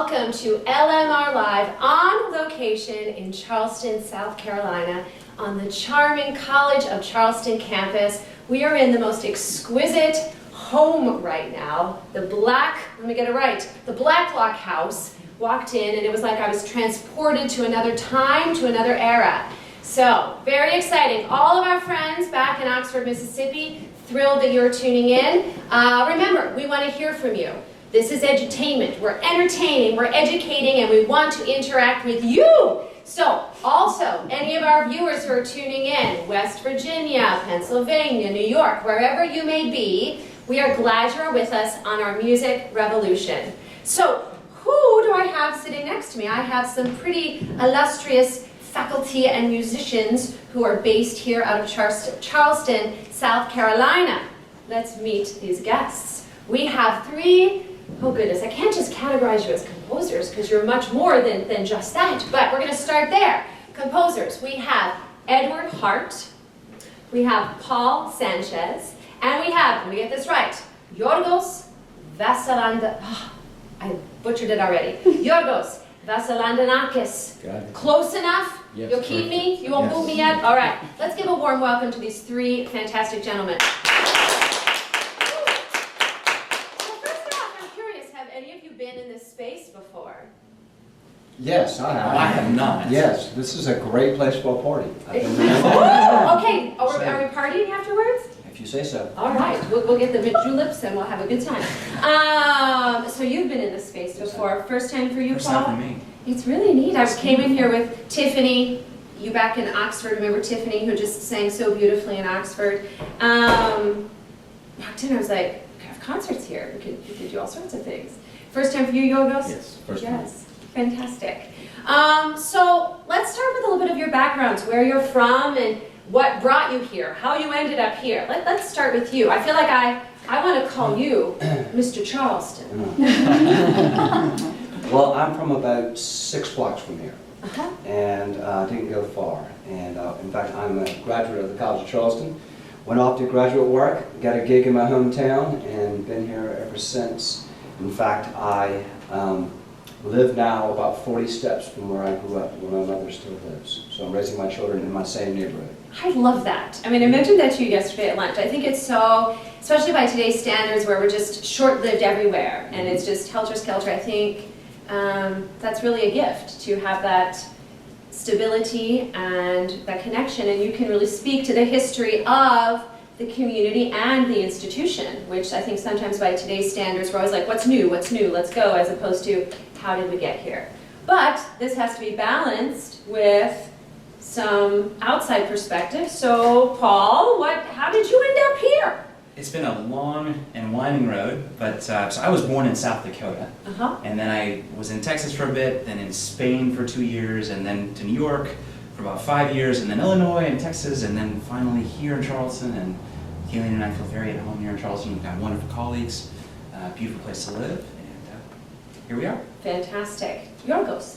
welcome to LMR Live on location in Charleston, South Carolina, on the charming College of Charleston campus. We are in the most exquisite home right now, the Black, let me get it right, the Black Block House. Walked in and it was like I was transported to another time, to another era. So, very exciting. All of our friends back in Oxford, Mississippi, thrilled that you're tuning in. Remember, we want to hear from you. This is edutainment. We're entertaining, we're educating, and we want to interact with you. So, also, any of our viewers who are tuning in, West Virginia, Pennsylvania, New York, wherever you may be, we are glad you're with us on our music revolution. So, who do I have sitting next to me? I have some pretty illustrious faculty and musicians who are based here out of Charleston, South Carolina. Let's meet these guests. We have three, oh goodness, I can't just categorize you as composers because you're much more than just that, but we're going to start there. Composers, we have Edward Hart, we have Paul Sanchez, and we have, let me get this right, Yorgos Vasilanda, I butchered it already, Yorgos Vasillandonakis. Got it. Close enough? Yes, You'll keep me? perfect. You won't Yes. move me yet? All right, let's give a warm welcome to these three fantastic gentlemen. So first off, I'm curious, have any of you been in this space before? Yes, I have. I have not. Yes, this is a great place for a party. I've been there. Ooh, okay, are we partying afterwards? If you say so. All right, we'll get the juleps and we'll have a good time. So you've been in this space before. First time for you, First Paul? time for me. It's really neat. I came in here with Tiffany, you back in Oxford. Remember Tiffany, who just sang so beautifully in Oxford? Walked in, I was like, we could have concerts here. We could do all sorts of things. First time for you, Yorgos? Yes, first time. Yes, fantastic. So let's start with a little bit of your backgrounds, where you're from and what brought you here, how you ended up here. Let's start with you. I feel like I want to call you Mr. Charleston. Well, I'm from about 6 blocks from here, Uh-huh. and didn't go far. And in fact, I'm a graduate of the College of Charleston. Went off to graduate work, got a gig in my hometown, and been here ever since. In fact, I live now about 40 steps from where I grew up, where my mother still lives. So I'm raising my children in my same neighborhood. I love that. I mean, I mentioned that to you yesterday at lunch. I think it's so, especially by today's standards where we're just short-lived everywhere and it's just helter-skelter, I think that's really a gift to have that stability and that connection, and you can really speak to the history of the community and the institution, which I think sometimes by today's standards we're always like, what's new, let's go, as opposed to how did we get here. But this has to be balanced with some outside perspective. So Paul, how did you end up here? It's been a long and winding road, but so I was born in South Dakota, Uh-huh. and then I was in Texas for a bit, then in Spain for 2 years, and then to New York for about 5 years, and then Illinois and Texas, and then finally here in Charleston. And Keelan and I feel very at home here in Charleston. We've got wonderful colleagues, beautiful place to live, and here we are. Fantastic. Yorgos.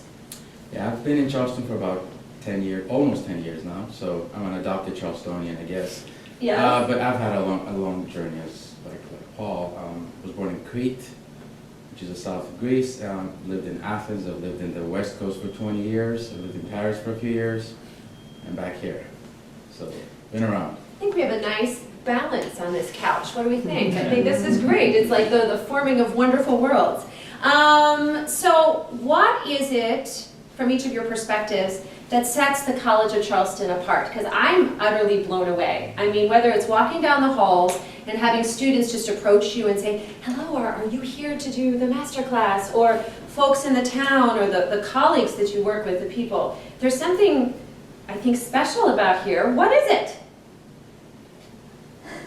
Yeah, I've been in Charleston for about 10 years, almost 10 years now, so I'm an adopted Charlestonian, I guess. Yeah. But I've had a long journey as like Paul. Was born in Crete, which is the south of Greece. Lived in Athens. I've lived in the West Coast for 20 years. I lived in Paris for a few years, and back here. So, been around. I think we have a nice balance on this couch. What do we think? I think this is great. It's like the forming of wonderful worlds. So what is it, from each of your perspectives, that sets the College of Charleston apart? Because I'm utterly blown away. I mean, whether it's walking down the halls and having students just approach you and say, hello, are you here to do the master class? Or folks in the town, or the colleagues that you work with, the people. There's something, I think, special about here. What is it?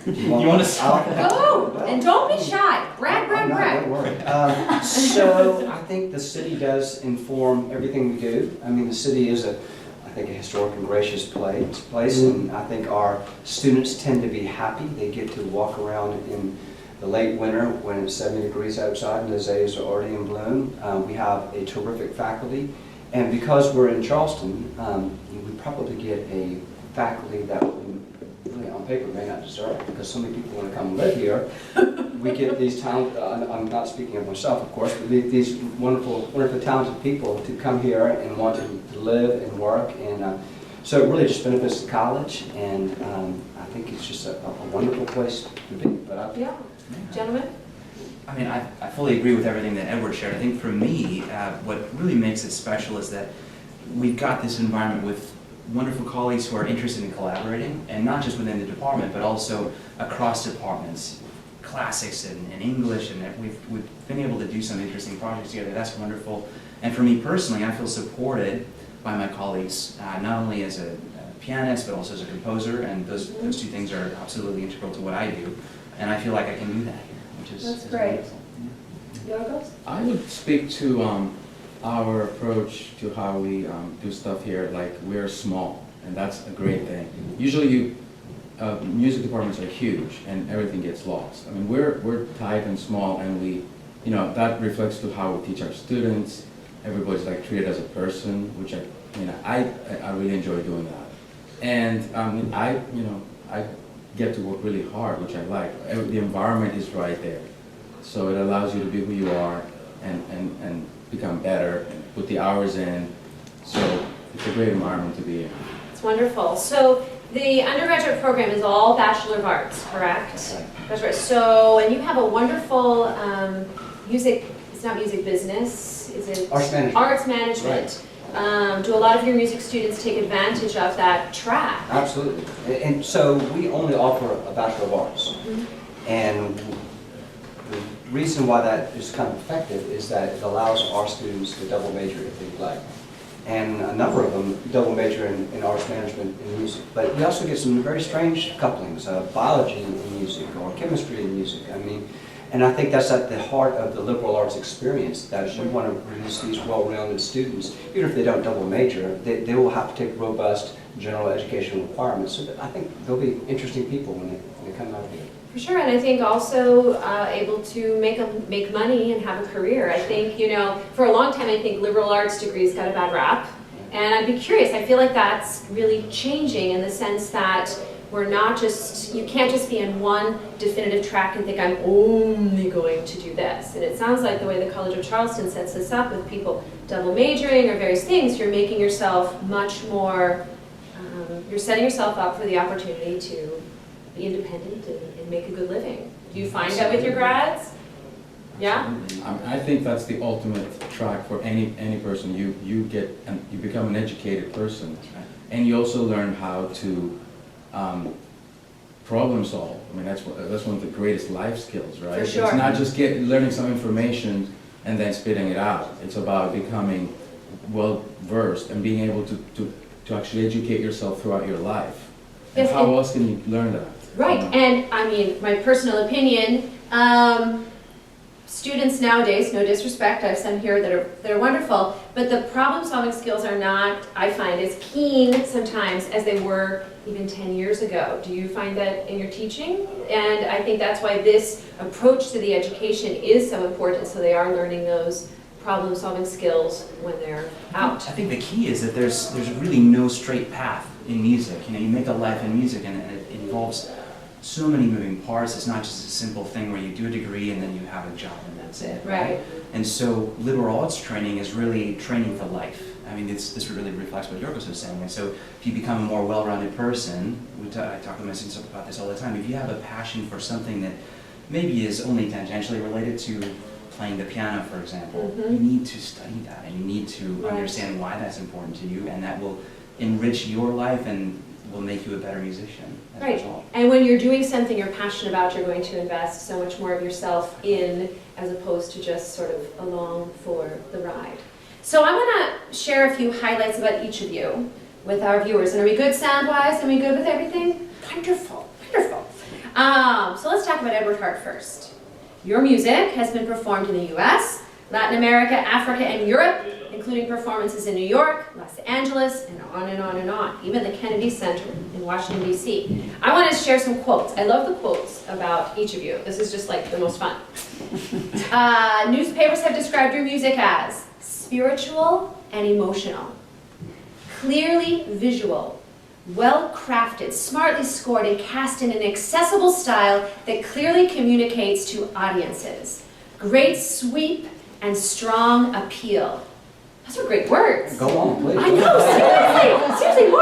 You want to start? Go! And don't be shy. Brag, brag, I'm not, brag. don't worry. So I think the city does inform everything we do. I mean, the city is I think, a historic and gracious place, and I think our students tend to be happy. They get to walk around in the late winter when it's 70 degrees outside and the azaleas are already in bloom. We have a terrific faculty, and because we're in Charleston, we probably get a faculty that will really on paper may not deserve, because so many people want to come live here. We get these I'm not speaking of myself, of course, but these wonderful, talented people to come here and want to live and work, and so it really just benefits the college, and I think it's just a wonderful place to be. But Yeah. Gentlemen? I mean, I fully agree with everything that Edward shared. I think for me, what really makes it special is that we've got this environment with wonderful colleagues who are interested in collaborating, and not just within the department, but also across departments, classics and English, and we've been able to do some interesting projects together. That's wonderful. And for me personally, I feel supported by my colleagues, not only as a pianist, but also as a composer, and those two things are absolutely integral to what I do, and I feel like I can do that here, which is That's great. wonderful. Yeah. Yorgos? I would speak to our approach to how we do stuff here. Like, we're small, and that's a great thing. Usually music departments are huge and everything gets lost. I mean, we're tight and small, and that reflects to how we teach our students. Everybody's like treated as a person, which I really enjoy doing that. And I get to work really hard, which I like. The environment is right there, so it allows you to be who you are and become better and put the hours in. So it's a great environment to be in. It's wonderful. So the undergraduate program is all Bachelor of Arts, correct? That's right. So, and you have a wonderful music, it's not music business, is it? Arts management. Arts management. Do a lot of your music students take advantage of that track? absolutely. And so we only offer a Bachelor of Arts. And the reason why that is kind of effective is that it allows our students to double major if they'd like. And a number of them double major in arts management and music. But we also get some very strange couplings, biology in music or chemistry in music. I mean, and I think that's at the heart of the liberal arts experience, that we want to produce these well-rounded students. Even if they don't double major, they will have to take robust general education requirements. So that I think they'll be interesting people when they come out here. For sure, and I think also able to make money and have a career. I think, for a long time, I think liberal arts degrees got a bad rap. And I'd be curious, I feel like that's really changing in the sense that we're not just, you can't just be in one definitive track and think I'm only going to do this. And it sounds like the way the College of Charleston sets this up with people double majoring or various things, you're making yourself much more, you're setting yourself up for the opportunity to be independent and make a good living. Do you find that with your grads? Yeah? I think that's the ultimate track for any person. You become an educated person, and you also learn how to problem solve. I mean, that's one of the greatest life skills, right? For sure. It's not just learning some information and then spitting it out. It's about becoming well versed and being able to actually educate yourself throughout your life. And Yes, how and- else can you learn that? Right, and I mean, my personal opinion, students nowadays, no disrespect, I have some here that are wonderful, but the problem-solving skills are not, I find, as keen sometimes as they were even 10 years ago. Do you find that in your teaching? And I think that's why this approach to the education is so important, so they are learning those problem-solving skills when they're out. I think the key is that there's really no straight path in music. You make a life in music, and it involves so many moving parts. It's not just a simple thing where you do a degree and then you have a job and that's it. Right. And so liberal arts training is really training for life. I mean, this really reflects what Yorgos was saying. And so if you become a more well-rounded person, I talk to my students about this all the time, if you have a passion for something that maybe is only tangentially related to playing the piano, for example, you need to study that, and you need to understand why that's important to you, and that will enrich your life and will make you a better musician as a Right, result. and when you're doing something you're passionate about, you're going to invest so much more of yourself in, as opposed to just sort of along for the ride. So I want to share a few highlights about each of you with our viewers. And are we good sound-wise? Are we good with everything? Wonderful, wonderful. So let's talk about Edward Hart first. Your music has been performed in the US, Latin America, Africa, and Europe, including performances in New York, Los Angeles, and on and on and on, even the Kennedy Center in Washington, D.C. I want to share some quotes. I love the quotes about each of you. This is just like the most fun. Newspapers have described your music as spiritual and emotional, clearly visual, well-crafted, smartly scored, and cast in an accessible style that clearly communicates to audiences. Great sweep and strong appeal. Those are great words. Go on, please. I know, seriously, more.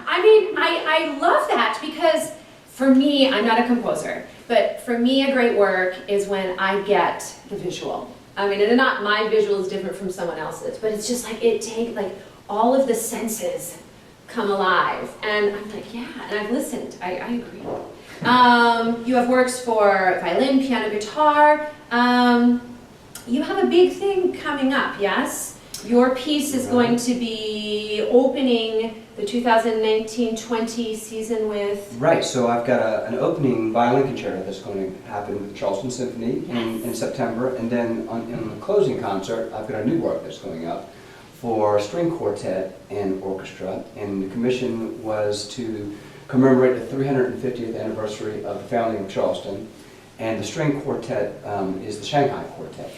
I mean, I love that because for me, I'm not a composer, but for me, a great work is when I get the visual. I mean, and not my visual is different from someone else's, but it's just like all of the senses come alive. And I'm like, yeah, and I've listened, I agree. You have works for violin, piano, guitar. You have a big thing coming up, yes? Your piece is going to be opening the 2019-20 season with... Right, so I've got an opening violin concerto that's going to happen with the Charleston Symphony in September, and then in the closing concert, I've got a new work that's going up for string quartet and orchestra, and the commission was to commemorate the 350th anniversary of the founding of Charleston, and the string quartet is the Shanghai Quartet,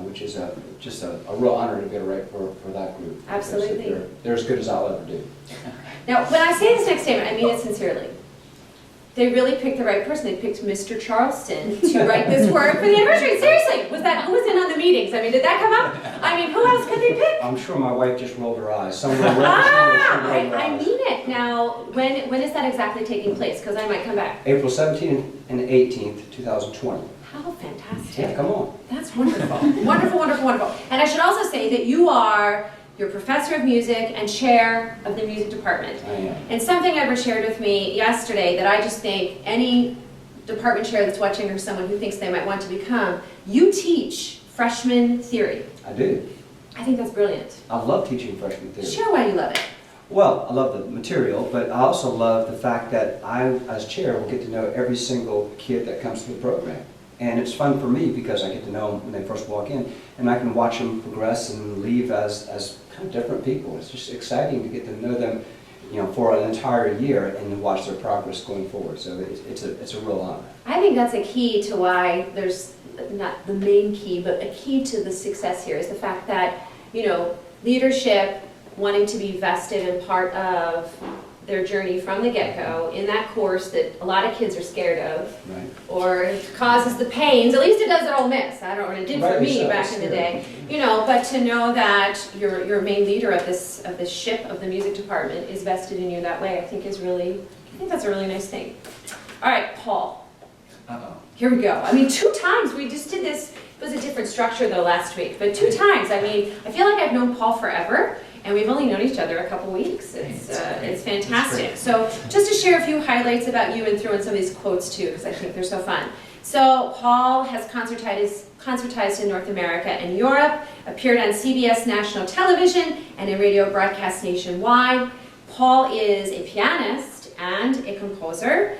which is just a real honor to be able to write for that group. Absolutely. They're as good as I'll ever do. Now, when I say this next statement, I mean it sincerely. They really picked the right person. They picked Mr. Charleston to write this work for the anniversary. Seriously, who was in on the meetings? I mean, did that come up? I mean, who else could they pick? I'm sure my wife just rolled her eyes. Somewhere I mean it. Now, when is that exactly taking place? Because I might come back. April 17th and 18th, 2020. How fantastic. Yeah, come on. That's wonderful. Wonderful. And I should also say that you're professor of music and chair of the music department. I am. And something Ever shared with me yesterday that I just think any department chair that's watching or someone who thinks they might want to become, you teach freshman theory. I do. I think that's brilliant. I love teaching freshman theory. Share why you love it. Well, I love the material, but I also love the fact that I, as chair, will get to know every single kid that comes through the program. And it's fun for me because I get to know them when they first walk in, and I can watch them progress and leave as kind of different people. It's just exciting to get to know them, for an entire year and to watch their progress going forward. So it's a real honor. I think that's a key to why there's not the main key, but a key to the success here is the fact that, leadership wanting to be vested and part of their journey from the get-go in that course that a lot of kids are scared of, Right. or it causes the pains. At least it does at Ole Miss. I don't know what it did for me back in the day. But to know that your main leader of this ship of the music department is vested in you that way, I think that's a really nice thing. All right, Paul. Uh-oh. Here we go. I mean, 2 times we just did this. It was a different structure though last week, but 2 times. I mean, I feel like I've known Paul forever. And we've only known each other a couple weeks. It's fantastic. So just to share a few highlights about you and throw in some of these quotes too, because I think they're so fun. So Paul has concertized in North America and Europe, appeared on CBS national television and in radio broadcasts nationwide. Paul is a pianist and a composer.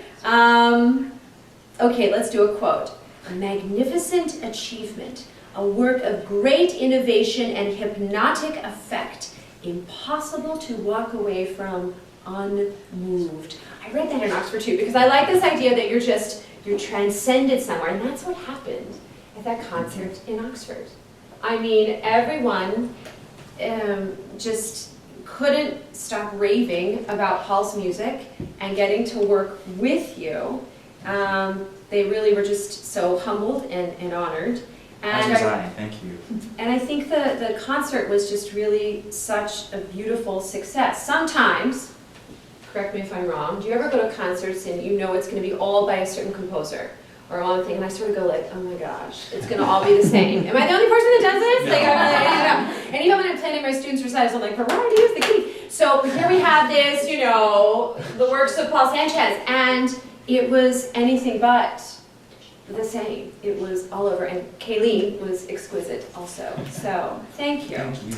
Okay, let's do a quote. A magnificent achievement, a work of great innovation and hypnotic effect. Impossible to walk away from unmoved. I read that in Oxford too because I like this idea that you're transcended somewhere, and that's what happened at that concert in Oxford. I mean, everyone just couldn't stop raving about Paul's music and getting to work with you. They really were just so humbled and honored. As was I, thank you. And I think the concert was just really such a beautiful success. Sometimes, correct me if I'm wrong, do you ever go to concerts and it's going to be all by a certain composer or one thing, and I sort of go like, oh my gosh, it's going to all be the same. Am I the only person that does this? No. And even when I'm planning my students' recitals, I'm like, variety is the key. So here we have this, the works of Paul Sanchez, and it was anything but the same. It was all over, and Kayleen was exquisite also. So thank you. Thank you.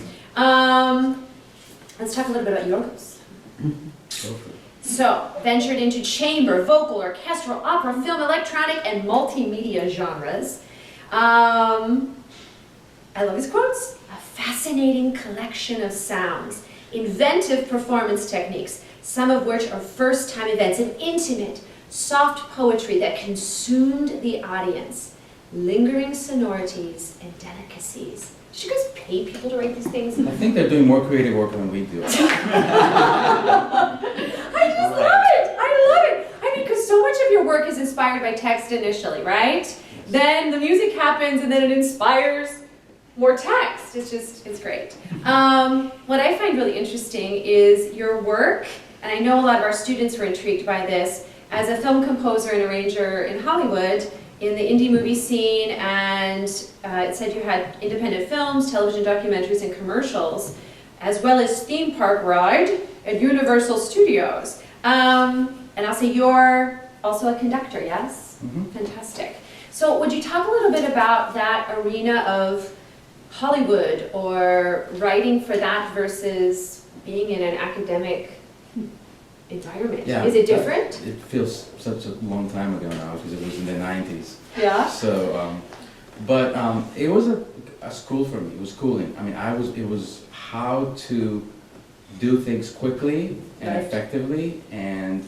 Let's talk a little bit about your goals. So, ventured into chamber, vocal, orchestral, opera, film, electronic, and multimedia genres. I love his quotes. A fascinating collection of sounds, inventive performance techniques, some of which are first-time events, and intimate, soft poetry that consumed the audience, lingering sonorities and delicacies. Should you guys pay people to write these things? I think they're doing more creative work than we do. I inspired by text initially, right? Then the music happens and then it inspires more text. It's great. What I find really interesting is your work, and I know a lot of our students were intrigued by this, as a film composer and arranger in Hollywood, in the indie movie scene, and it said you had independent films, television documentaries, and commercials, as well as theme park ride at Universal Studios. And I'll say you're also a conductor, yes? Mm-hmm. Fantastic. So would you talk a little bit about that arena of Hollywood or writing for that versus being in an academic environment? Yeah, Is it different? It feels such a long time ago now because it was in the 90s. Yeah. So, but it was a school for me. It was schooling. I mean, it was how to do things quickly and Right. effectively and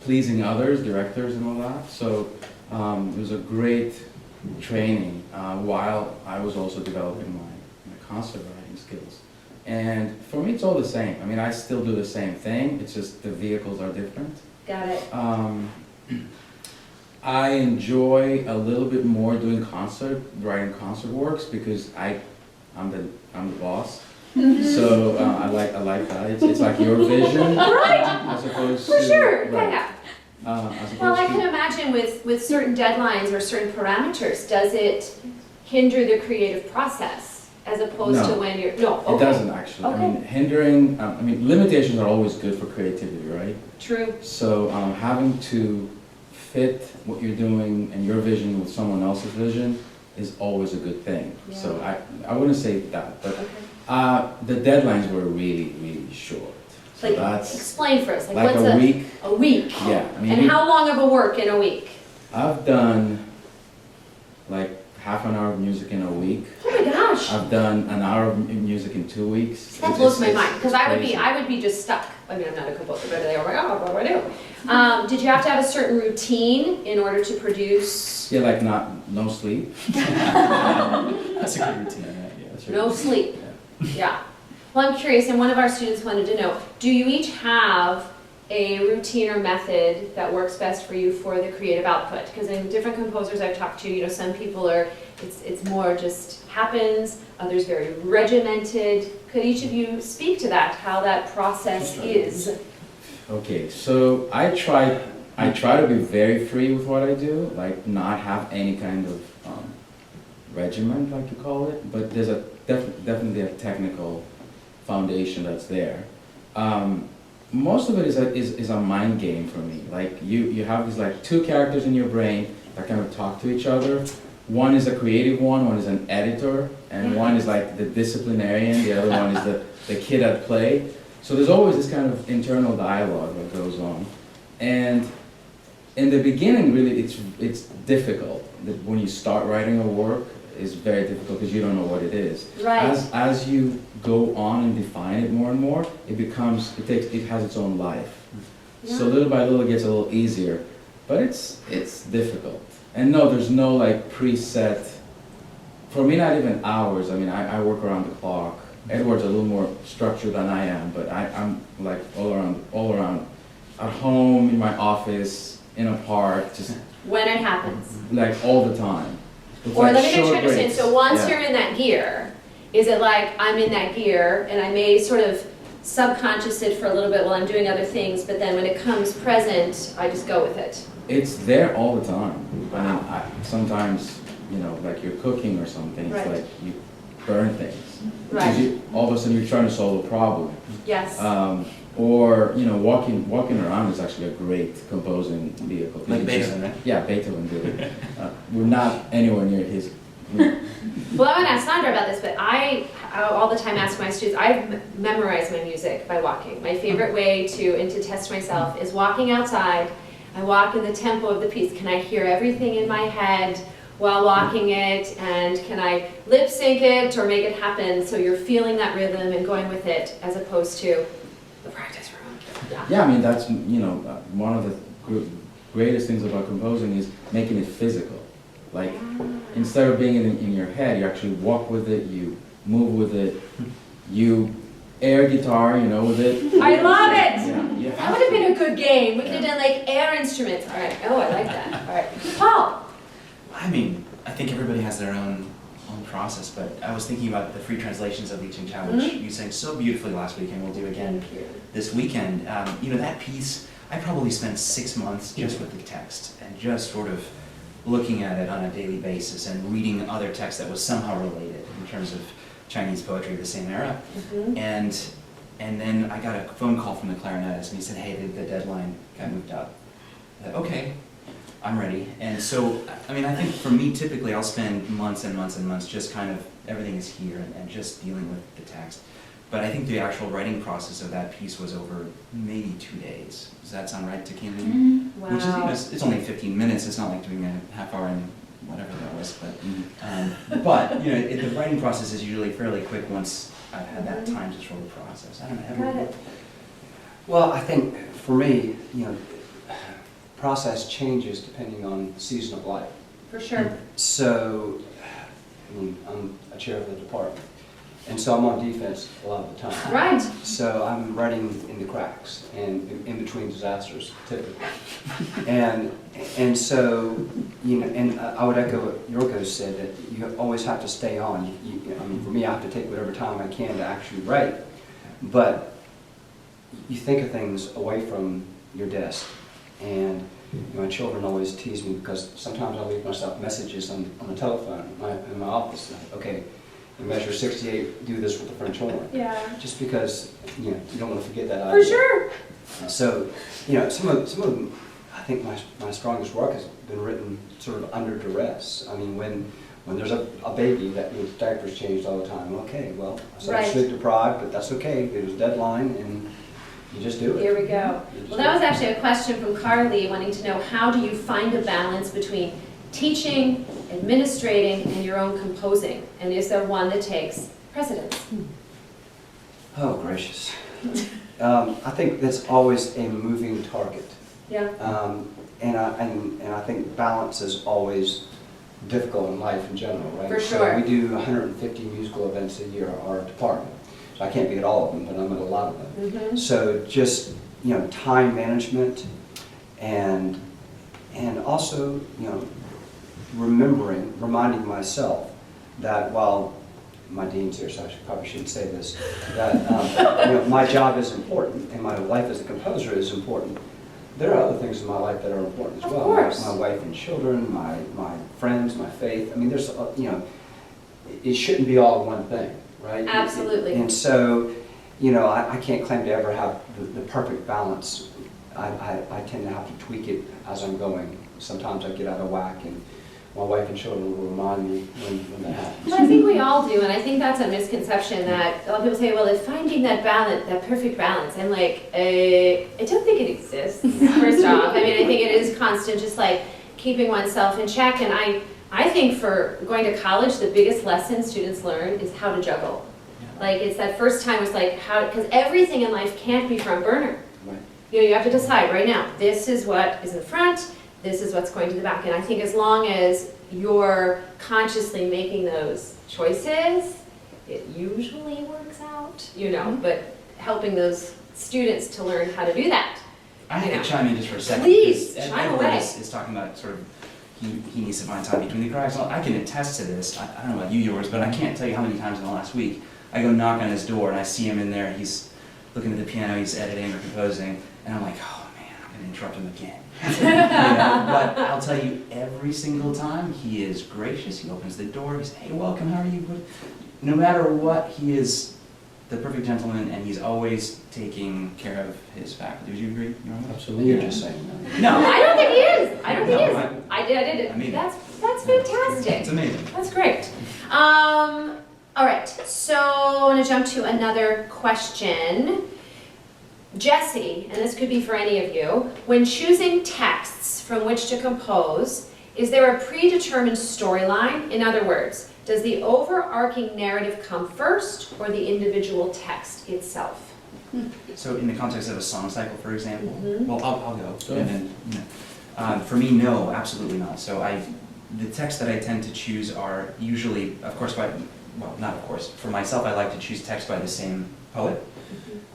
pleasing others, directors and all that. So it was a great training while I was also developing my concert writing skills. And for me, it's all the same. I mean, I still do the same thing. It's just the vehicles are different. Got it. I enjoy a little bit more doing writing concert works because I'm the boss. So I like that. It's like your vision Right. as opposed For to sure. right. Yeah. As opposed Well, I to can imagine with certain deadlines or certain parameters, does it hinder the creative process as opposed No. to when you're, no, it okay. doesn't actually. Okay. I mean, hindering. I mean, limitations are always good for creativity, right? True. So having to fit what you're doing and your vision with someone else's vision is always a good thing. Yeah. So I wouldn't say that, but Okay. the deadlines were really, really short. So Like, that's explain for us, like like what's a week. A week? Yeah, I mean, And how long of a work in a week? I've done like half an hour of music in a week. Oh my gosh, I've done an hour of music in 2 weeks. that It's blows just- my it's mind, because crazy. I would be just stuck. I mean, I'm not a composer, but oh my God, what do I do? Did you have to have a certain routine in order to produce? Yeah, like no sleep. That's a good routine. Yeah. That's No right. sleep. Yeah. Yeah. Well, I'm curious, and one of our students wanted to know, do you each have a routine or method that works best for you for the creative output? Because in different composers I've talked to, some people are, it's more just happens, others very regimented. Could each of you speak to that, how that process is? Okay, so I try to be very free with what I do, like not have any kind of regimen, like you call it, but there's definitely a technical foundation that's there. Most of it is a mind game for me. Like you have these like two characters in your brain that kind of talk to each other. One is a creative one is an editor, and one is like the disciplinarian, the other one is the kid at play. So there's always this kind of internal dialogue that goes on. And in the beginning, really, it's difficult. When you start writing a work, it's very difficult because you don't know what it is. Right. As you go on and define it more and more, it has its own life. So Yeah. little by little, it gets a little easier, but it's difficult. And no, there's no like preset. For me, not even hours. I mean, I work around the clock. Edward's a little more structured than I am, but I'm like all around, at home, in my office, in a park, just When it happens. like all the time. With, Or like, let me make sure short I understand, breaks. so once Yeah. you're in that gear, is it like I'm in that gear and I may sort of subconscious it for a little bit while I'm doing other things, but then when it comes present, I just go with it? It's there all the time. I mean, sometimes, like you're cooking or something, it's Right. like you burn things. Because Right, all of a sudden you're trying to solve a problem. yes. Or, walking around is actually a great composing vehicle. 'Cause Like you just- Beethoven, right? Yeah, Beethoven did it. We're not anywhere near his. Well, I'm gonna ask Sandra about this, but I all the time ask my students, I've memorized my music by walking. My favorite way to test myself is walking outside. I walk in the tempo of the piece. Can I hear everything in my head while walking it? And can I lip sync it or make it happen so you're feeling that rhythm and going with it as opposed to the practice room? Yeah. Yeah, I mean, that's, one of the greatest things about composing is making it physical. Like, instead of being in your head, you actually walk with it, you move with it, you air guitar, you know, with it. I love it! Yeah, you That have would have to. been a good game. We could have done like air instruments. All right. Oh, I like that. All right. Paul. I mean, I think everybody has their own process, but I was thinking about the free translations of Lee Ching Chow, which you sang so beautifully last week, and we'll do again Thank you. this weekend. You know, that piece, I probably spent 6 months just with the text and just sort of looking at it on a daily basis and reading other texts that was somehow related in terms of Chinese poetry of the same era. And then I got a phone call from the clarinetist, and he said, hey, the deadline got moved up. I said, okay, I'm ready. And so, I mean, I think for me, typically, I'll spend months and months and months just kind of, everything is here and just dealing with the text. But I think the actual writing process of that piece was over maybe 2 days. Does that sound right to Kim? Wow. Which is, you know, it's only 15 minutes. It's not like doing a half hour and whatever that was. But you know, the writing process is usually fairly quick once I've had that time to sort of process. I don't know. Got it. Well, I think for me, you know, process changes depending on the season of life. For sure. So, I mean, I'm a chair of the department, and so I'm on defense a lot of the time. Right. So I'm writing in the cracks and in between disasters, typically. and so, you know, and I would echo what Yorgo said, that you always have to stay on. I mean, for me, I have to take whatever time I can to actually write, but you think of things away from your desk. And my children always tease me because sometimes I leave myself messages on the telephone in my office. Like, okay, in measure 68, do this with the French horn. Yeah. Just because, you know, you don't want to forget that For idea. sure. So, you know, some of them, I think my strongest work has been written sort of under duress. I mean, when there's a baby that needs diapers changed all the time, okay, well, I Right. sleep deprived, but that's okay. It was a deadline, and you just do it. Here we go. Well, that was actually a question from Carly wanting to know, how do you find a balance between teaching, administrating, and your own composing? And is there one that takes precedence? Oh, gracious. I think that's always a moving target. Yeah. And I think balance is always difficult in life in general, right? For So sure. we do 150 musical events a year, our department. So I can't be at all of them, but I'm at a lot of them. Mm-hmm. So just, you know, time management and also, you know, reminding myself that while my dean's here, so I probably shouldn't say this, that you know, my job is important and my life as a composer is important. There are other things in my life that are important as Of well. course. My wife and children, my friends, my faith. I mean, there's, you know, it shouldn't be all one thing, right? Absolutely. And so, you know, I can't claim to ever have the perfect balance. I tend to have to tweak it as I'm going. Sometimes I get out of whack, and my wife and children will remind me when that happens. Well, I think we all do, and I think that's a misconception that a lot of people say, well, it's finding that balance, that perfect balance. I'm like, I don't think it exists, first off. I mean, I think it is constant, just like keeping oneself in check. And I think for going to college, the biggest lesson students learn is how to juggle. Like, it's that first time it's like, how, because everything in life can't be front burner. Right. You know, you have to decide right now, this is what is in front, this is what's going to the back. And I think as long as you're consciously making those choices, it usually works out, you know, but helping those students to learn how to do that. I have You know. to chime in just for a second. Please, because chime Edward away. is talking about sort of, he needs to find time between the cracks. Well, I can attest to this. I don't know about you, yours, but I can't tell you how many times in the last week I go knock on his door and I see him in there. He's looking at the piano, he's editing or composing, and I'm like, oh man, I'm going to interrupt him again. You know, but I'll tell you, every single time he is gracious. He opens the door. He's, hey, welcome. How are you? No matter what, he is the perfect gentleman, and he's always taking care of his faculty. Would you agree? Absolutely. You're just saying that. No. I don't think he is. I don't think he No, is. I did it. I mean- That's fantastic. It's amazing. That's great. All right, so I want to jump to another question. Jesse, and this could be for any of you, when choosing texts from which to compose, is there a predetermined storyline? In other words, does the overarching narrative come first or the individual text itself? So in the context of a song cycle, for example, Mhm. well, I'll go. Go And then, you know, for me, no, absolutely not. So the texts that I tend to choose are usually, of course, well, not of course, for myself, I like to choose text by the same poet,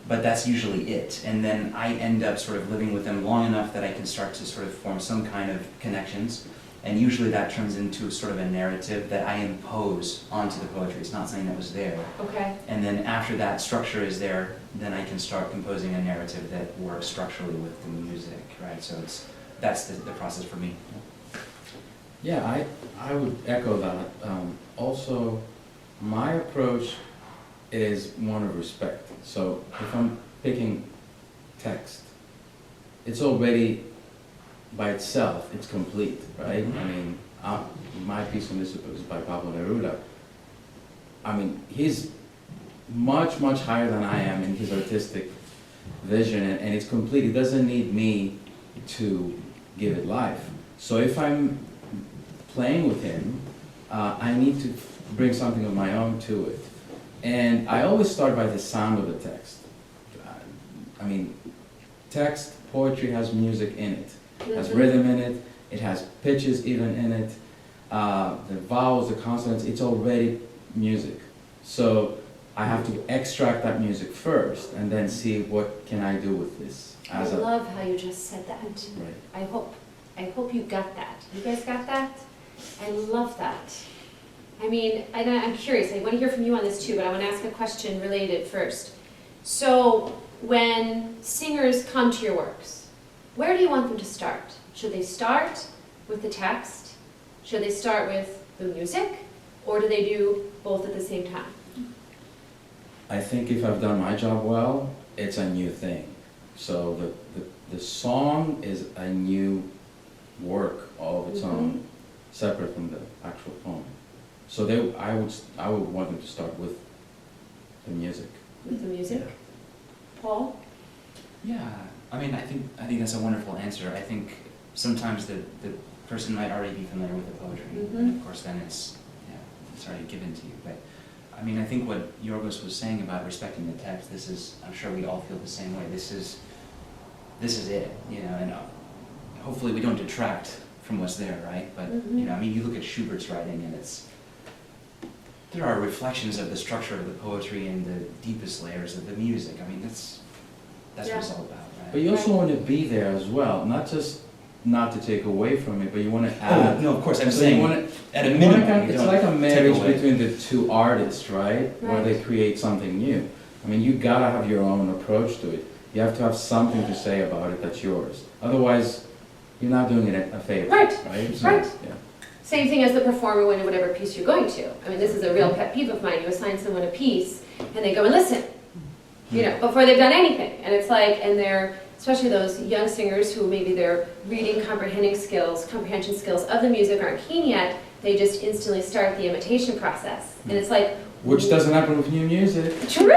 but that's usually it. And then I end up sort of living with them long enough that I can start to sort of form some kind of connections. And usually that turns into sort of a narrative that I impose onto the poetry. It's not something that was there. Okay. And then after that structure is there, then I can start composing a narrative that works structurally with the music, right? So that's the process for me. Yeah, I would echo that. Also, my approach is one of respect. So if I'm picking text, it's already by itself, it's complete, right? I mean, my piece on this is by Pablo Neruda. I mean, he's much, much higher than I am in his artistic vision, and it's complete. It doesn't need me to give it life. So if I'm playing with him, I need to bring something of my own to it. And I always start by the sound of the text. I mean, text, poetry has music in it. It has rhythm in it, it has pitches even in it, the vowels, the consonants, it's already music. So I have to extract that music first and then see what can I do with this. I love how you just said that. Right. I hope you got that. You guys got that? I love that. I mean, and I'm curious, I want to hear from you on this too, but I want to ask a question related first. So when singers come to your works, where do you want them to start? Should they start with the text? Should they start with the music? Or do they do both at the same time? I think if I've done my job well, it's a new thing. So the song is a new work all of its own, separate from the actual poem. So I would want them to start with the music. With the music? Yeah. Paul? Yeah, I mean, I think that's a wonderful answer. I think sometimes the person might already be familiar with the poetry, and of course then it's already given to you. But I mean, I think what Yorgos was saying about respecting the text, this is, I'm sure we all feel the same way. This is it, you know, and hopefully we don't detract from what's there, right? But you know, I mean, you look at Schubert's writing, and there are reflections of the structure of the poetry in the deepest layers of the music. I mean, that's what it's all about, right? But you also want to be there as well, not just not to take away from it, but you want to add. Oh, no, of course, I'm So saying you want at a minimum, it's like a marriage away. between the two artists, right? Where they create something new. I mean, you gotta have your own approach to it. You have to have something to say about it that's yours. Otherwise, you're not doing it a favor, Right. So, Right. yeah. Same thing as the performer in whatever piece you're going to. I mean, this is a real pet peeve of mine. You assign someone a piece, and they go and listen, you know, before they've done anything. And it's like, and they're, especially those young singers who maybe their reading, comprehension skills of the music aren't keen yet, they just instantly start the imitation process. And it's like... Which doesn't happen with new music. True!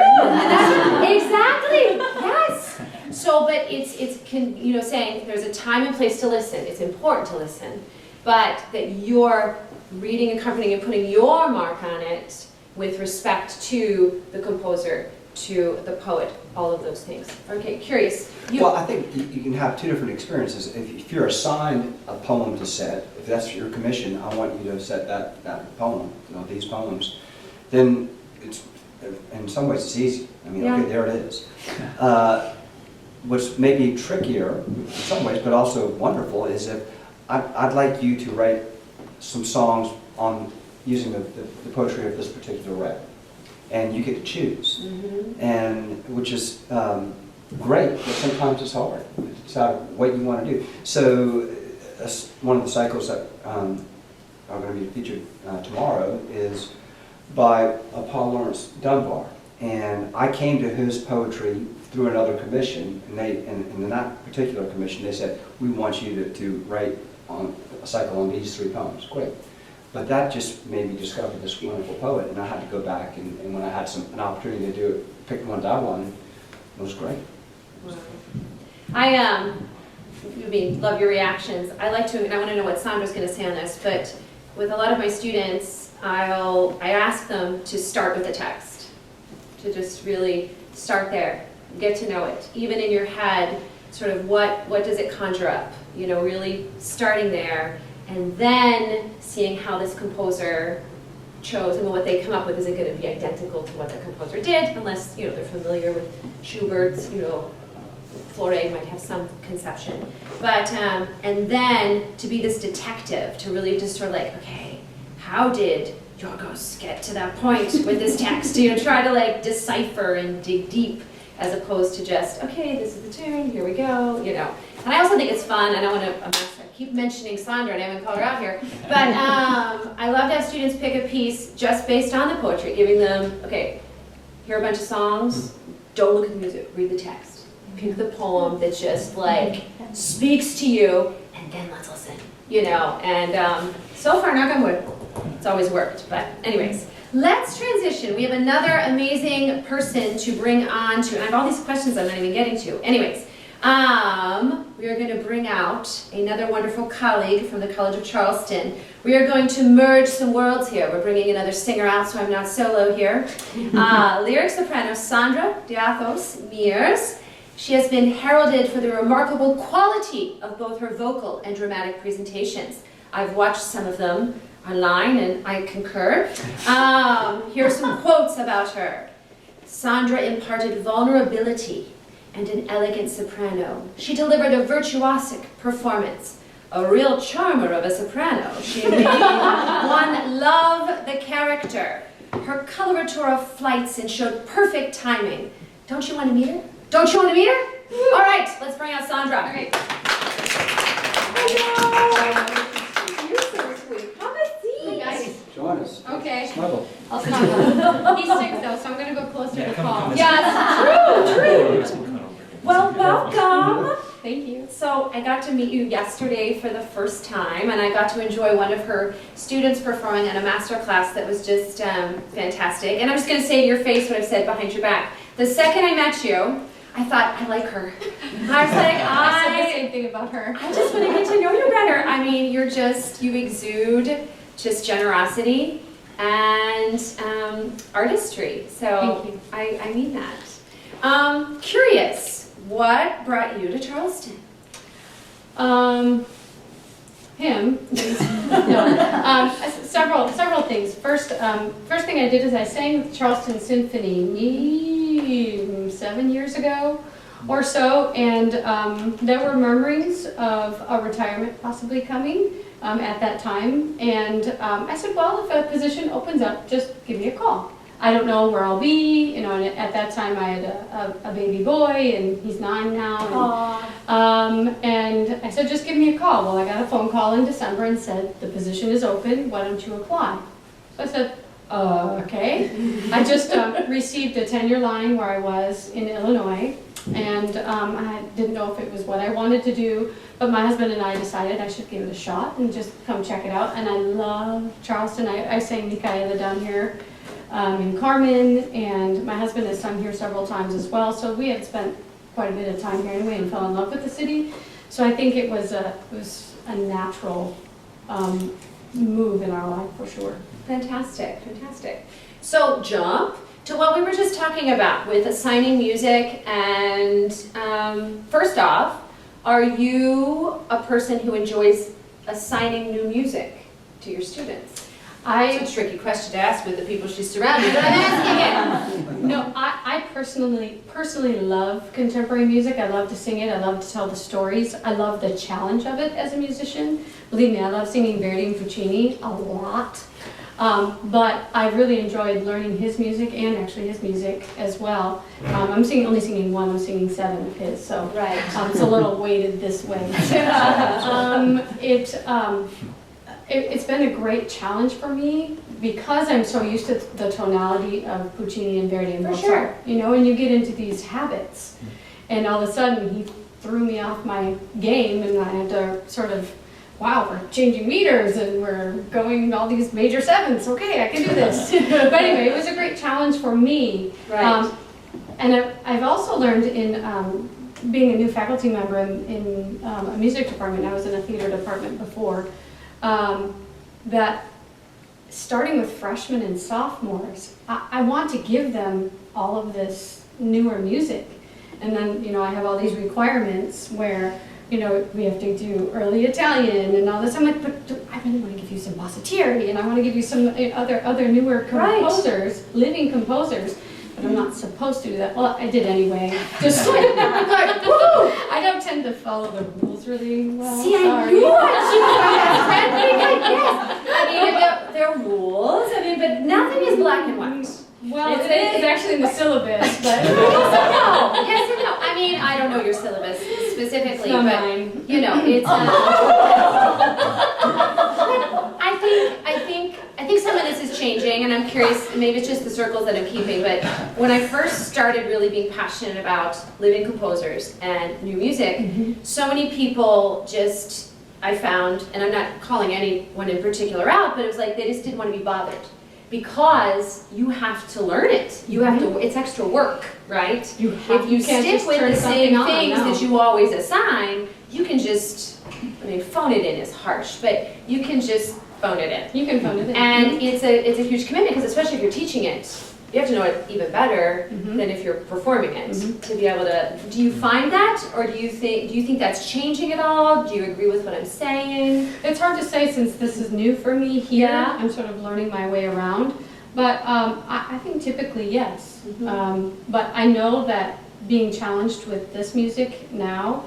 Exactly! Yes! So, but you know, saying there's a time and place to listen. It's important to listen. But that you're reading, accompanying, and putting your mark on it with respect to the composer, to the poet, all of those things. Okay, curious. Well, I think you can have two different experiences. If you're assigned a poem to set, if that's your commission, I want you to set that poem, you know, these poems, then it's, in some ways it's easy. I mean, okay, there it is. What's maybe trickier in some ways, but also wonderful, is if I'd like you to write some songs on using the poetry of this particular rep, and you get to choose, and which is great, but sometimes it's hard to decide what you want to do. So one of the cycles that are going to be featured tomorrow is by Paul Lawrence Dunbar, and I came to his poetry through another commission, and in that particular commission they said, we want you to write on a cycle on these 3 poems. Great. But that just made me discover this wonderful poet, and I had to go back, and when I had an opportunity to do it, pick the ones I wanted, it was great. Wow. I mean, love your reactions. I like to, and I want to know what Sandra's going to say on this, but with a lot of my students, I ask them to start with the text, to just really start there, get to know it. Even in your head, sort of what does it conjure up? You know, really starting there, and then seeing how this composer chose, I mean, what they come up with isn't going to be identical to what the composer did, unless, you know, they're familiar with Schubert's, you know, Flore might have some conception. But, and then to be this detective, to really just sort of like, okay, how did Yorgos get to that point with this text? You know, try to like decipher and dig deep, as opposed to just, okay, this is the tune, here we go, you know. And I also think it's fun, I don't want to, I keep mentioning Sandra and I haven't called her out here, but I love to have students pick a piece just based on the poetry, giving them, okay, here are a bunch of songs, don't look at the music, read the text. Pick the poem that just like speaks to you, and then let's listen, you know. And so far, knock on wood, it's always worked. But anyways, let's transition. We have another amazing person to bring on to, and I have all these questions I'm not even getting to. Anyways, we are going to bring out another wonderful colleague from the College of Charleston. We are going to merge some worlds here. We're bringing another singer out, so I'm not solo here. Lyric soprano Sandra Diathos Mears. She has been heralded for the remarkable quality of both her vocal and dramatic presentations. I've watched some of them online, and I concur. Here are some quotes about her. Sandra imparted vulnerability and an elegant soprano. She delivered a virtuosic performance, a real charmer of a soprano. She made one love the character. Her coloratura of flights and showed perfect timing. Don't you want to meet her? Don't you want to meet her? All right, let's bring out Sandra. All right. Hello. You're so sweet. Have a seat. Guys. Join us. Okay. Snuggle. I'll snuggle. He's sick though, so I'm gonna go closer Yeah, to come Paul. on. Yes, true. True. Well, welcome. Thank you. So I got to meet you yesterday for the first time, and I got to enjoy one of her students performing in a master class that was just fantastic. And I'm just going to say to your face what I've said behind your back. The second I met you, I thought, I like her. I was like, I said the same thing about her. I just want to get to know you better. I mean, you exude just generosity and artistry. So Thank you. I mean that. Curious, what brought you to Charleston? Him. No. Several things. First thing I did is I sang with Charleston Symphony 7 years ago or so, and there were murmurings of a retirement possibly coming at that time. And I said, well, if a position opens up, just give me a call. I don't know where I'll be, you know, and at that time I had a baby boy, and he's 9 now. And I said, just give me a call. Well, I got a phone call in December and said, the position is open, why don't you apply? So I said, okay. I just received a tenure line where I was in Illinois, and I didn't know if it was what I wanted to do, but my husband and I decided I should give it a shot and just come check it out. And I love Charleston. I sang Micaela down here in Carmen, and my husband has sung here several times as well, so we had spent quite a bit of time here anyway and fell in love with the city. So I think it was a natural move in our life for sure. Fantastic, fantastic. So jump to what we were just talking about with assigning music, and first off, are you a person who enjoys assigning new music to your students? It's a tricky question to ask with the people she's surrounded, but I'm asking it. No, I personally love contemporary music. I love to sing it. I love to tell the stories. I love the challenge of it as a musician. Believe me, I love singing Verdi and Puccini a lot. But I really enjoyed learning his music and actually his music as well. I'm only singing one. I'm singing 7 of his, so Right. It's a little weighted this way. It's been a great challenge for me because I'm so used to the tonality of Puccini and Verdi and For Mozart. sure. You know, and you get into these habits, and all of a sudden he threw me off my game, and I had to sort of, wow, we're changing meters and we're going all these major 7s. Okay, I can do this. But anyway, it was a great challenge for me. Right. And I've also learned in being a new faculty member in a music department. I was in a theater department before. That starting with freshmen and sophomores, I want to give them all of this newer music. And then, you know, I have all these requirements where, you know, we have to do early Italian and all this. I'm like, but I I really want to give you some Bossatieri, and I want to give you some other newer Right. composers, living composers, but I'm not supposed to do that. Well, I did anyway. Just like, woo! I don't tend to follow the rules really well. See, I sorry. knew it. She was yes. I mean, there are rules. I mean, but nothing is black and white. Well, It's- it is actually in the syllabus, but Yes and no. Yes and no. I mean, I don't know your syllabus specifically, it's not but mine. you know, it's. I think some of this is changing, and I'm curious. Maybe it's just the circles that I'm keeping. But when I first started really being passionate about living composers and new music, so many people just I found, and I'm not calling anyone in particular out, but it was like they just didn't want to be bothered. Because you have to learn it. You have to, it's extra work, right? If you can't stick just with turn the same something on, things no. that you always assign, you can just, I mean, phone it in is harsh, but you can just phone it in. You can phone it in. And it's a huge commitment, because especially if you're teaching it, you have to know it even better than if you're performing it to be able to. Do you find that, or do you think that's changing at all? Do you agree with what I'm saying? It's hard to say since this is new for me here. Yeah. I'm sort of learning my way around. But I think typically yes. But I know that being challenged with this music now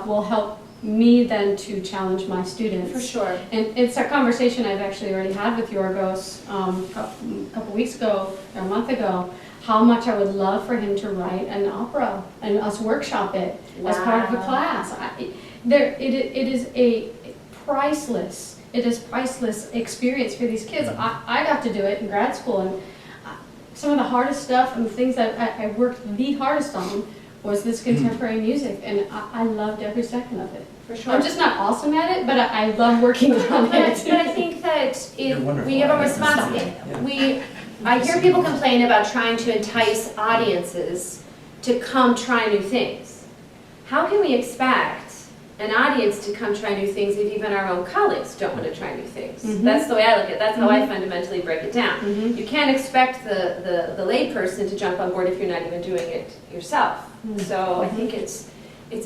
will help me then to challenge my students. For sure. And it's a conversation I've actually already had with Yorgos a couple weeks ago, or a month ago, how much I would love for him to write an opera and us workshop it as part of a Wow. class. It is a priceless experience for these kids. I got to do it in grad school, and some of the hardest stuff and the things that I worked the hardest on was this contemporary music, and I loved every second of it. For sure. I'm just not awesome at it, but I love working on But it. I think that You're wonderful we have a at it. responsibility. Yeah. I hear people complain about trying to entice audiences to come try new things. How can we expect an audience to come try new things if even our own colleagues don't want to try new things? That's the way I look at it. That's how I fundamentally break it down. You can't expect the lay person to jump on board if you're not even doing it yourself. So I think it's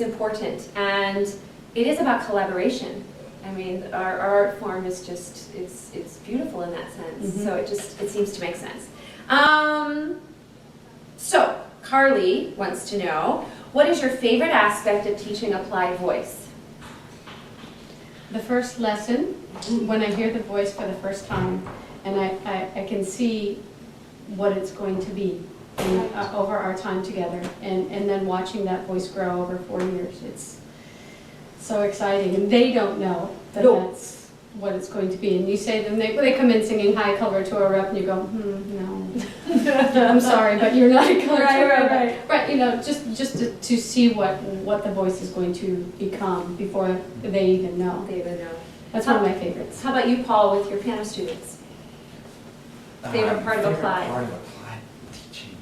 important, and it is about collaboration. I mean, our art form is just, it's beautiful in that sense. So it seems to make sense. So Carly wants to know, what is your favorite aspect of teaching applied voice? The first lesson, when I hear the voice for the first time, and I can see what it's going to be over our time together, and then watching that voice grow over 4 years. It's so exciting, and they don't know that that's what it's going to be. And you say them, they come in singing high coloratura rep, and you go, no. I'm sorry, but you're not a coloratura. Right, you know, just to see what the voice is going to become before they even know. That's one of my favorites. How about you, Paul, with your piano students? Favorite part of applied? Favorite part of applied teaching.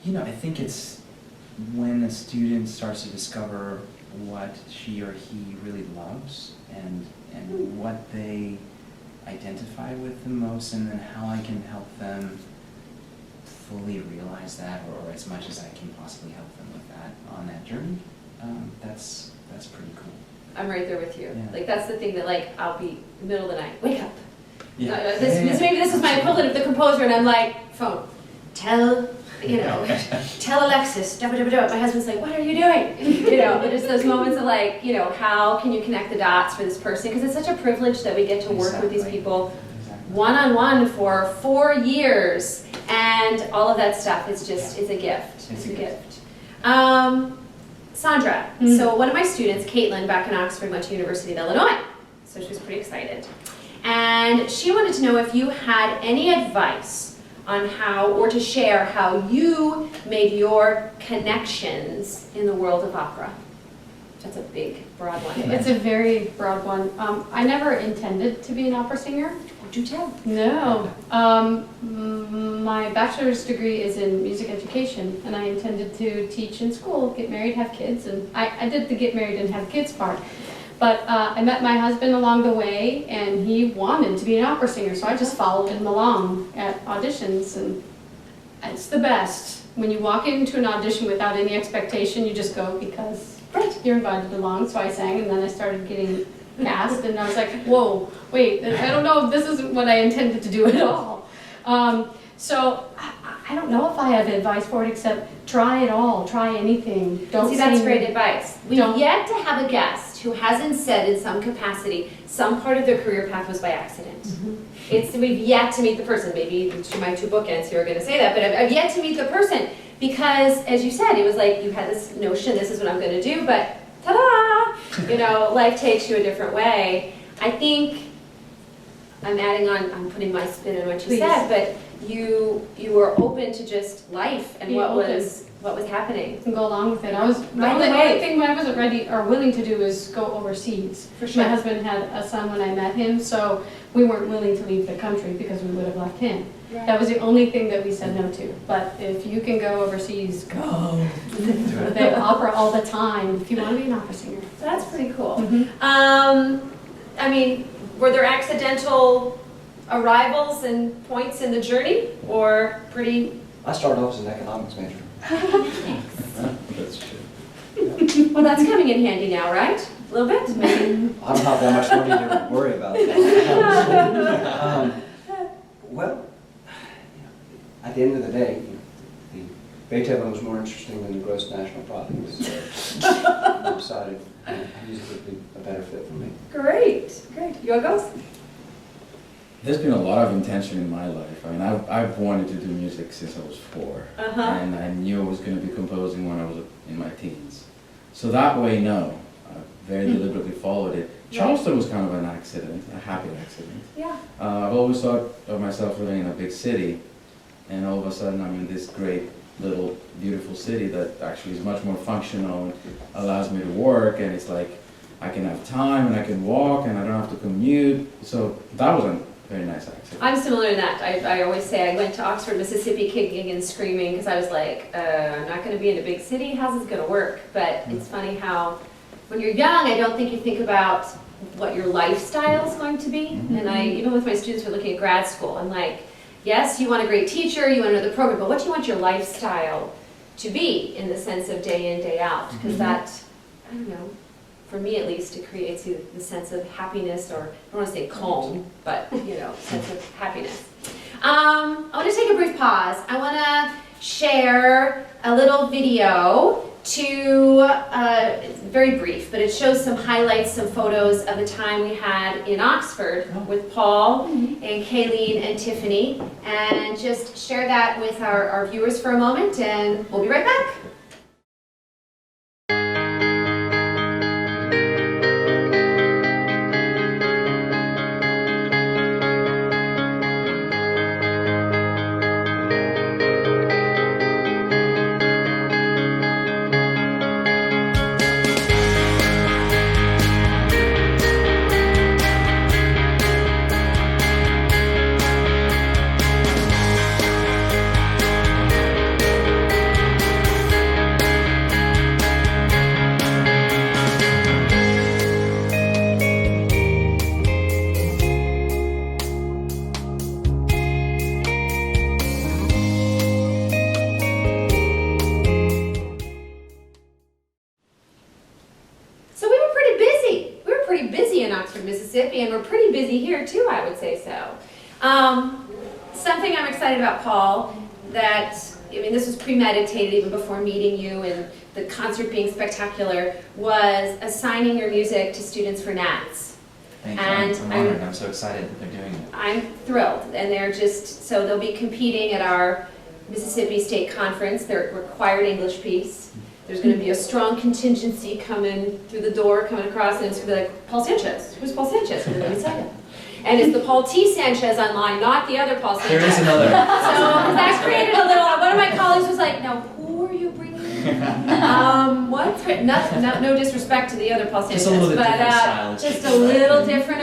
You know, I think it's when a student starts to discover what she or he really loves and what they identify with the most, and then how I can help them fully realize that, or as much as I can possibly help them with that on that journey. That's pretty cool. I'm right there with you. Yeah. Like, that's the thing that, like, I'll be middle of the night, wake up. Yeah. Maybe this is my equivalent of the composer, and I'm like, phone, tell Alexis, my husband's like, what are you doing? You know, there's those moments of like, you know, how can you connect the dots for this person? Because it's such a privilege that we get to work with these people one-on-one for 4 years, and all of that stuff is just, it's a gift. It's a gift. Sandra, so one of my students, Caitlin, back in Oxford, went to University of Illinois, so she was pretty excited. And she wanted to know if you had any advice on how, or to share how you made your connections in the world of opera. That's a big, broad one. It's a very broad one. I never intended to be an opera singer. Do tell. No. My bachelor's degree is in music education, and I intended to teach in school, get married, have kids, and I did the get married and have kids part. But I met my husband along the way, and he wanted to be an opera singer, so I just followed him along at auditions, and it's the best. When you walk into an audition without any expectation, you just go because Right. you're invited along, so I sang, and then I started getting cast, and I was like, whoa, wait, I don't know if this isn't what I intended to do at all. So I don't know if I have advice for it, except try it all, try anything. Don't See, that's say great advice. We've Don't- yet to have a guest who hasn't said in some capacity some part of their career path was by accident. We've yet to meet the person. Maybe my two bookends here are going to say that, but I've yet to meet the person because, as you said, it was like you had this notion, this is what I'm going to do, but ta-da! You know, life takes you a different way. I think I'm adding on, I'm putting my spin on what you Please. said, but you were open to just life and Be what open. was happening. and go along with it. The Right only away. thing I wasn't ready or willing to do is go overseas. For sure. My husband had a son when I met him, so we weren't willing to leave the country because we would have left him. That was the only thing that we said no to. But if you can go overseas, go. They opera all the time if you want to be an opera singer. That's pretty cool. Mhm. I mean, were there accidental arrivals and points in the journey, or pretty? I started off as an economics major. That's true. Well, that's coming in handy now, right? A little bit, maybe. I don't have that much money to worry about that. Well, at the end of the day, the Beethoven was more interesting than the gross national product. So I decided music would be a better fit for me. Great. Yorgos? There's been a lot of intention in my life. I mean, I've wanted to do music since I was 4. Uh-huh. And I knew I was going to be composing when I was in my teens. So that way, no. I very deliberately followed it. Charleston was kind of an accident, a happy accident. Yeah. I've always thought of myself living in a big city, and all of a sudden I'm in this great little beautiful city that actually is much more functional and allows me to work, and it's like I can have time and I can walk and I don't have to commute. So that was a very nice accident. I'm similar in that. I always say I went to Oxford, Mississippi kicking and screaming because I was like, I'm not going to be in a big city. How's this going to work? But it's funny how when you're young, I don't think you think about what your lifestyle is going to be. And even with my students who are looking at grad school, I'm like, yes, you want a great teacher, you want to know the program, but what do you want your lifestyle to be in the sense of day in, day out? Because that, I don't know, for me at least, it creates the sense of happiness, or I don't want to say calm, but sense of happiness. I want to take a brief pause. I want to share a little video it's very brief, but it shows some highlights, some photos of the time we had in Oxford with Paul and Kayleen and Tiffany, and just share that with our viewers for a moment, and we'll be right back. Mississippi, and we're pretty busy here too, I would say so. Something I'm excited about, Paul, this was premeditated even before meeting you, and the concert being spectacular, was assigning your music to students for Nats. Thank you. And I'm honored. I'm so excited that they're doing it. I'm thrilled, and they'll be competing at our Mississippi State Conference, their required English piece. There's going to be a strong contingency coming through the door, coming across, and it's going to be like, Paul Sanchez. Who's Paul Sanchez? And let me tell you. And it's the Paul T. Sanchez online, not the other Paul Sanchez. There is another. So that created a little, one of my colleagues was like, now who are you bringing in? No disrespect to the other Paul Sanchez. Just a little bit different style. Just a little different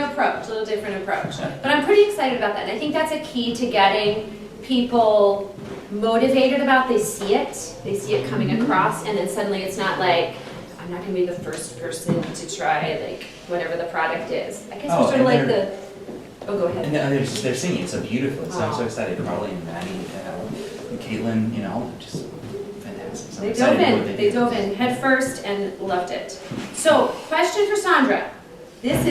approach. But I'm pretty excited about that. And I think that's a key to getting people motivated about. They see it coming across, and then suddenly it's not like, I'm not going to be the first person to try like whatever the product is. I guess we're sort of like oh, go ahead. And they're singing so beautifully, so I'm so excited. Carly and Maddie and Caitlin, just fantastic. So I'm excited to know what They dove in head first and loved it. So, question for Sandra. This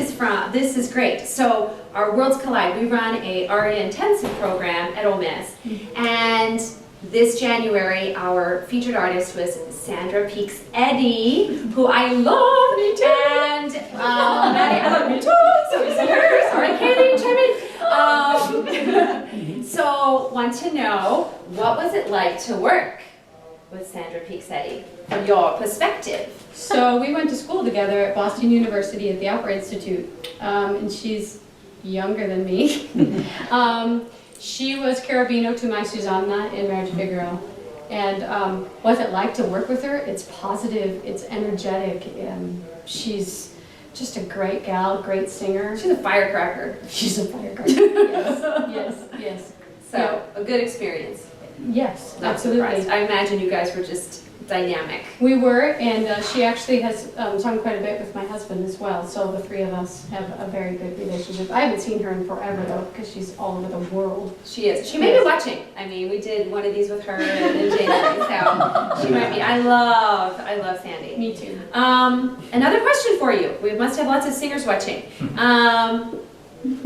is great. So, our Worlds Collide, we run a ARIA intensive program at Ole Miss. And this January, our featured artist was Sandra Peaks Eddy, who I love. Me too. And Maddie, I love me too. So is her. Sorry, Katie, chime in. So, want to know, what was it like to work with Sandra Peaks Eddy from your perspective? So we went to school together at Boston University at the Opera Institute, and she's younger than me. She was Carabino to my Susanna in Marriage of Figaro. And what's it like to work with her? It's positive, it's energetic, and she's just a great gal, great singer. She's a firecracker. She's a firecracker. Yes. So, a good experience. Yes, Not absolutely. surprised. I imagine you guys were just dynamic. We were, and she actually has sung quite a bit with my husband as well, so the three of us have a very good relationship. I haven't seen her in forever though, because she's all over the world. She is. She may be watching. I mean, we did one of these with her in January, so she might be. I love Sandy. Me too. Another question for you. We must have lots of singers watching.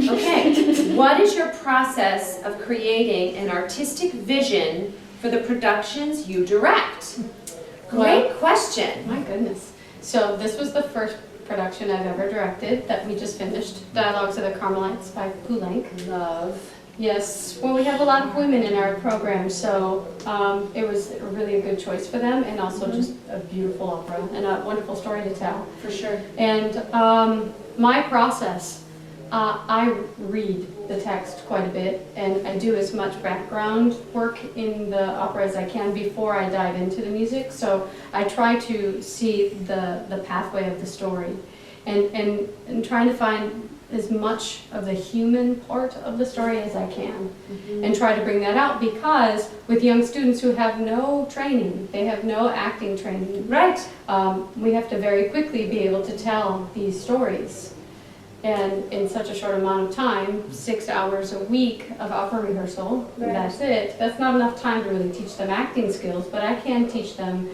Okay, what is your process of creating an artistic vision for the productions you direct? Great question. My goodness. So this was the first production I've ever directed that we just finished, Dialogues of the Carmelites by Poulenc. Love. Yes, well, we have a lot of women in our program, so it was really a good choice for them, and also just a beautiful opera and a wonderful story to tell. For sure. And my process, I read the text quite a bit, and I do as much background work in the opera as I can before I dive into the music. So I try to see the pathway of the story, and trying to find as much of the human part of the story as I can, and try to bring that out, because with young students who have no training, they have no acting training. Right. We have to very quickly be able to tell these stories. And in such a short amount of time, 6 hours a week of opera rehearsal, Right. that's it. That's not enough time to really teach them acting skills, but I can teach them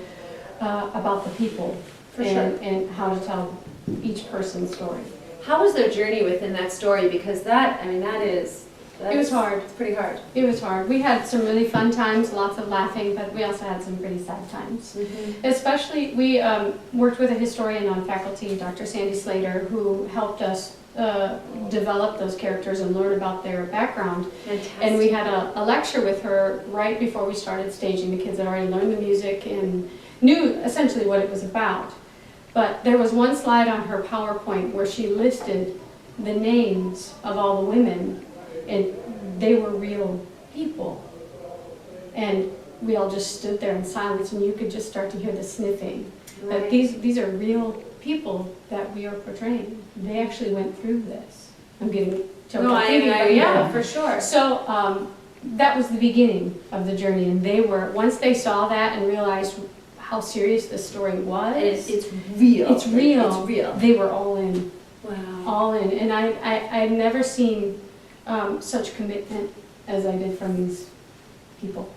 about the people For sure. and how to tell each person's story. How was their journey within that story? Because that is... It was hard. It's pretty hard. It was hard. We had some really fun times, lots of laughing, but we also had some pretty sad times. Especially, we worked with a historian on faculty, Dr. Sandy Slater, who helped us develop those characters and learn about their background. Fantastic. And we had a lecture with her right before we started staging. The kids had already learned the music and knew essentially what it was about. But there was one slide on her PowerPoint where she listed the names of all the women, and they were real people. And we all just stood there in silence, and you could just start to hear the sniffing. That Right. these are real people that we are portraying. They actually went through this. I'm getting choked No, up thinking about it. yeah, for sure. So that was the beginning of the journey, and they were, once they saw that and realized how serious this story was, It's real. It's real. It's real. they were all in, Wow. all in. And I've never seen such commitment as I did from these people.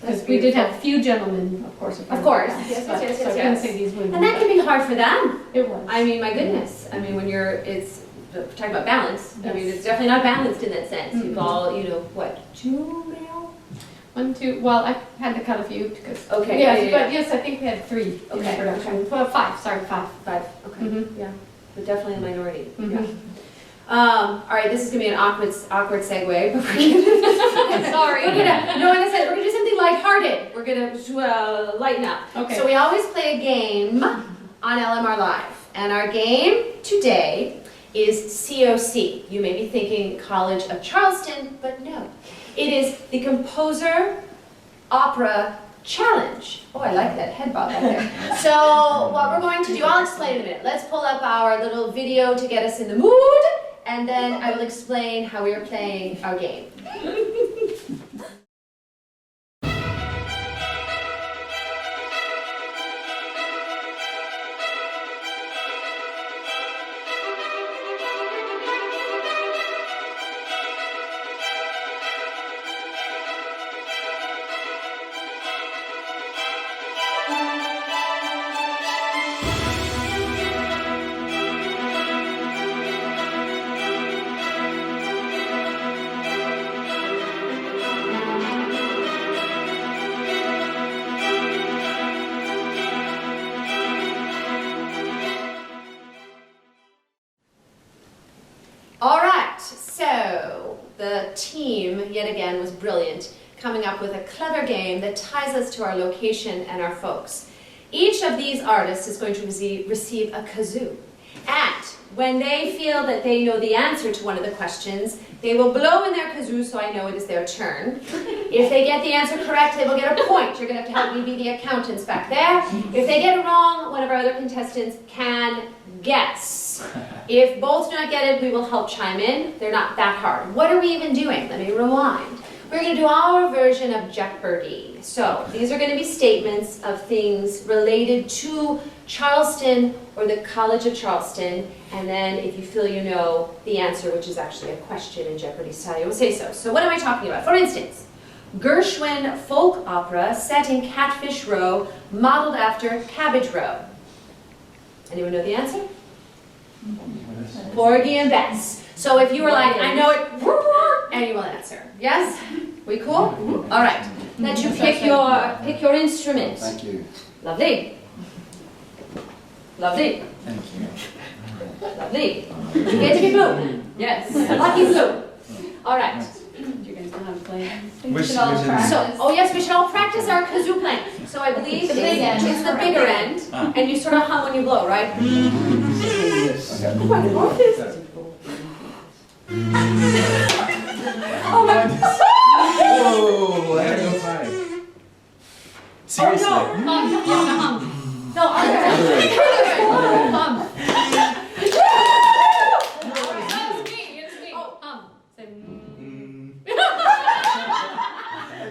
That's Because we did beautiful. have a few gentlemen, of course. Of course. Yes, Yes, but- yes, so yes, I couldn't yes. say these women. And that but can be hard for them. it was. I mean, my goodness. I mean, when it's talking about balance, I mean, Yes. it's definitely not balanced in that sense. You've Mhm. all, what, 2 male? 1, 2, well, I had to cut a few because. Okay, Yes, yeah. but yes, I think we had 3 in Okay, production. Well, 5, sorry, 5. 5, okay. Mhm. Yeah, but definitely a minority. Mhm. Yeah. All right, this is gonna be an awkward segue, but we're Sorry. in a sense, we're gonna do something lighthearted. We're gonna lighten up. Okay. So we always play a game on LMR Live, and our game today is COC. You may be thinking College of Charleston, but no. It is the Composer Opera Challenge. Oh, I like that head bob right there. So what we're going to do, I'll explain in a minute. Let's pull up our little video to get us in the mood, and then I will explain how we are playing our game. so the team, yet again, was brilliant, coming up with a clever game that ties us to our location and our folks. Each of these artists is going to receive a kazoo. And when they feel that they know the answer to one of the questions, they will blow in their kazoo so I know it is their turn. If they get the answer correct, they will get a point. You're going to have to help me be the accountants back there. If they get it wrong, one of our other contestants can guess. If both do not get it, we will help chime in. They're not that hard. What are we even doing? Let me rewind. We're going to do our version of Jeopardy. So these are going to be statements of things related to Charleston or the College of Charleston, and then if you feel you know the answer, which is actually a question in Jeopardy style, you will say so. So what am I talking about? For instance, Gershwin folk opera set in Catfish Row, modeled after Cabbage Row. Anyone know the answer? Porgy and Bess. So if you were like, I know it, and you will answer. Yes? We cool? All right. Let you pick your instrument. Thank you. Lovely. Lovely. Thank you. Lovely. You get to be blue. Yes. Lucky blue. All right. You guys know how to play. Which So, oh yes, we should all practice our kazoo playing. So I believe it's the bigger end, and you sort of hum when you blow, right? Oh my God. Whoa! I had no time. Seriously. Oh, no. No, other way. Hum. It's me. Hum. Say, I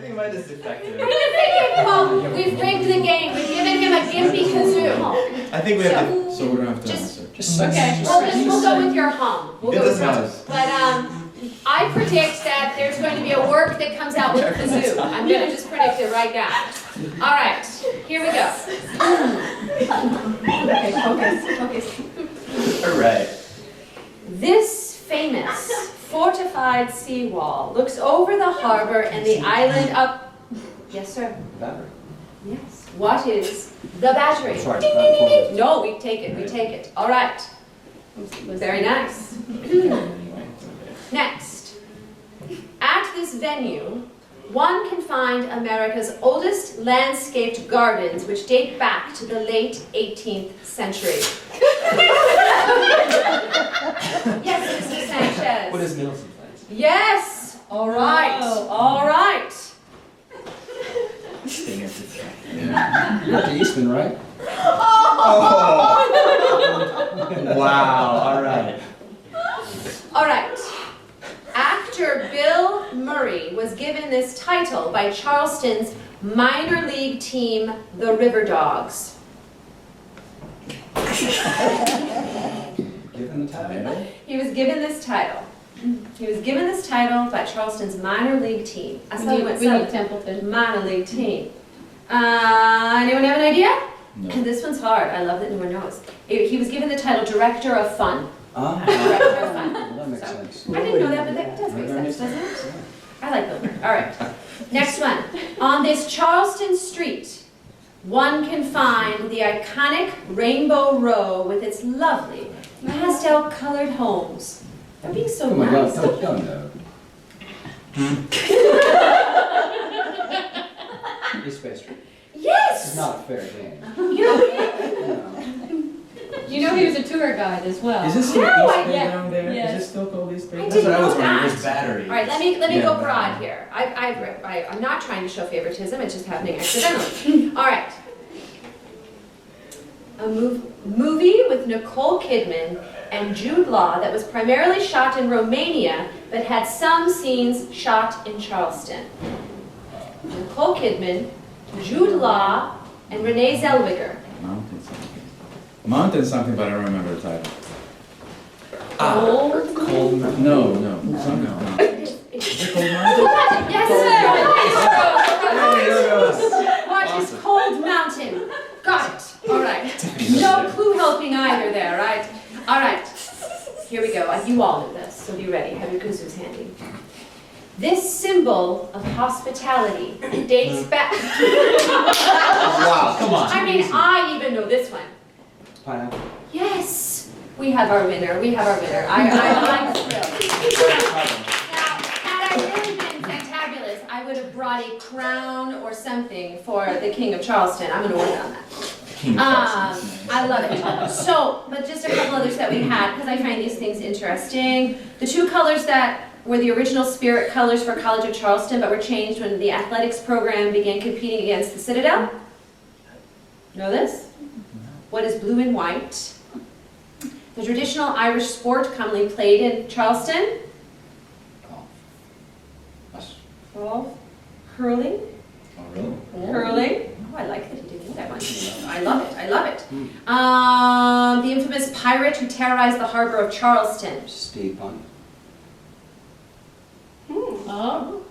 think mine is defective. Well, we've rigged the game. We've given him a gimpy kazoo. I think we have to. So we don't have to Just- answer. Okay. We'll go with your hum. We'll It go with doesn't yours. But I predict that there's going to be a work that comes out with a kazoo. I'm going to just predict it right now. All right, here we go. okay, focus. All right. This famous fortified seawall looks over the harbor and the island of... Yes, sir. Battery. Yes. What is the battery? Sorry. Ding, ding, ding, ding. No, we take it. We take it. All right. Very nice. Next. At this venue, one can find America's oldest landscaped gardens, which date back to the late 18th century. Yes, Mr. Sanchez. What is Middleton Place? Yes. All right. All right. You're at the Eastman, right? Wow. All right. All right. Actor Bill Murray was given this title by Charleston's minor league team, the River Dogs. Given the title. He was given this title. He was given this title by Charleston's minor league team. I saw you went We need south. Templeton. Minor league team. Anyone have an idea? No. This one's hard. I love that no one knows. He was given the title Director of Fun. Ah, Director of Fun. well, that makes So, sense. I didn't know that, but that does make sense, doesn't it? I like Bill Murray. All right. Next one. On this Charleston street, one can find the iconic Rainbow Row with its lovely pastel-colored homes. They're being so Come on, nice. don't know. East Bay Street. This is Yes! not a fair game. You know, You know he was a tour guide as well. Is this still No, East I- Bay yeah. down there? Yes. Is it still called East Bay? I That's didn't what I was know wondering. that. There's battery. all right, let me Yeah. go broad here. I'm not trying to show favoritism, it's just happening accidentally. All right. A movie with Nicole Kidman and Jude Law that was primarily shot in Romania, but had some scenes shot in Charleston. Nicole Kidman, Jude Law, and Renee Zellweger. Mountain something. Mountain something, but I don't remember the title. Cold. Cold Mountain. No. Something. No. Is it called Mountain? Yes, sir. What is Cold Mountain? Got it. All right. No clue helping either there, right? All right. Here we go. You all know this, so be ready. Have your kuzus handy. This symbol of hospitality dates back. Wow. Come on. I mean, I even know this one. Pineapple. Yes. We have our winner. We have our winner. I'm thrilled. Now, had I really been fantabulous, I would have brought a crown or something for the King of Charleston. I'm gonna work on that. King of Charleston. I love it. So, but just a couple others that we had, because I find these things interesting. The two colors that were the original spirit colors for College of Charleston, but were changed when the athletics program began competing against the Citadel. Know this? What is blue and white? The traditional Irish sport commonly played in Charleston. Golf. Hurling. Oh, really? Hurling. Oh, I like that he did that one. I love it. I love it. The infamous pirate who terrorized the harbor of Charleston. Steve Bunt. Oh.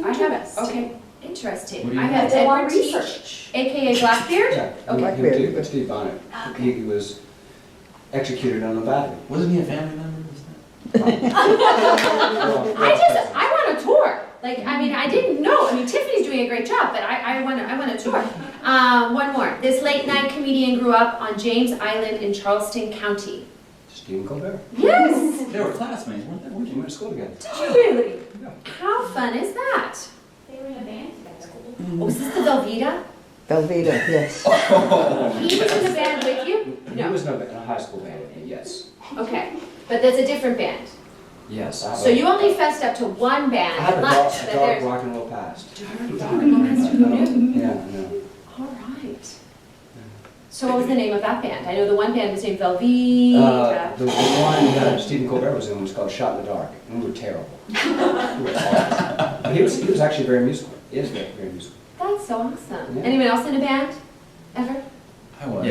I have it. Okay. Interesting. What do you I have have? Edward Teach, aka Blackbeard. Yeah, Okay. him too, but Steve Bonnet. He was executed on a battery. Wasn't he a family member? I want a tour. Like, I mean, I didn't know. I mean, Tiffany's doing a great job, but I want a tour. One more. This late night comedian grew up on James Island in Charleston County. Stephen Colbert. Yes. They were classmates, weren't they? We went to school together. Did you really? Yeah. How fun is that? They were in a band together. Oh, is this the Velveeta? Velveeta, yes. He was in the band with you? He was in a high school band with me, yes. Okay, but that's a different band. Yes, I have So you only fessed up to one band I have at a lunch, dark, but dark there's... rock and roll past. Who knew? Yeah, I know. All right. So what was the name of that band? I know the one band was named Velveeta. The one that Stephen Colbert was in was called Shot in the Dark, and we were terrible. We were awful. But he was actually very musical. He is very musical. That's so awesome. Yeah. Anyone else in a band? Ever? I was.